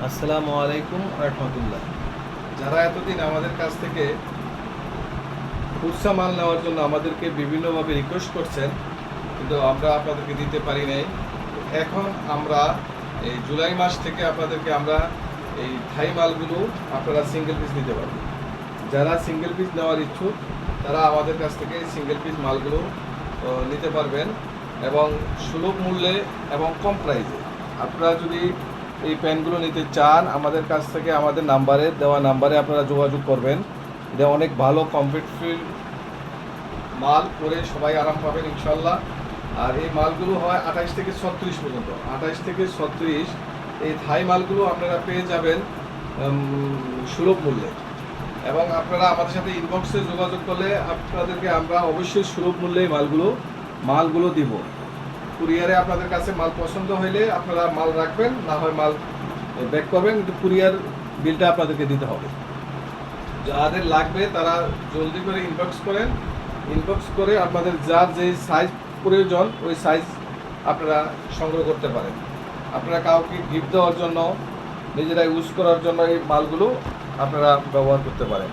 আসসালামু আলাইকুম রহমতুল্লাহ। যারা এতদিন আমাদের কাছ থেকে খুচরা মাল নেওয়ার জন্য আমাদেরকে বিভিন্নভাবে রিকোয়েস্ট করছেন, কিন্তু আমরা আপনাদেরকে দিতে পারি নাই। এখন আমরা এই জুলাই মাস থেকে আপনাদেরকে আমরা এই থাই মালগুলো আপনারা সিঙ্গেল পিস নিতে পারবেন। যারা সিঙ্গেল পিস নেওয়ার ইচ্ছুক তারা আমাদের কাছ থেকে সিঙ্গেল পিস মালগুলো নিতে পারবেন এবং সুলভ মূল্যে এবং কম প্রাইসে। আপনারা যদি এই প্যান্টগুলো নিতে চান আমাদের কাছ থেকে আমাদের দেওয়া নাম্বারে আপনারা যোগাযোগ করবেন। এটা অনেক ভালো কমফর্টফুল মাল, পরে সবাই আরাম পাবেন ইনশাল্লাহ। আর এই মালগুলো হয় 28 থেকে 36 পর্যন্ত, 28 থেকে 36 এই থাই মালগুলো আপনারা পেয়ে যাবেন সুলভ মূল্যে। এবং আপনারা আমাদের সাথে ইনবক্সে যোগাযোগ করলে আপনাদেরকে আমরা অবশ্যই সুলভ মূল্যে মালগুলো দিব। কুরিয়ারে আপনাদের কাছে মাল পছন্দ হইলে আপনারা মাল রাখবেন, না হয় মাল ব্যাক করবেন, কিন্তু কুরিয়ার বিলটা আপনাদেরকে দিতে হবে। যাদের লাগবে তারা জলদি করে ইনবক্স করে আপনাদের যার যে সাইজ প্রয়োজন ওই সাইজ আপনারা সংগ্রহ করতে পারেন। আপনারা কাউকে গিফট দেওয়ার জন্য, নিজেরা ইউজ করার জন্য এই মালগুলো আপনারা ব্যবহার করতে পারেন।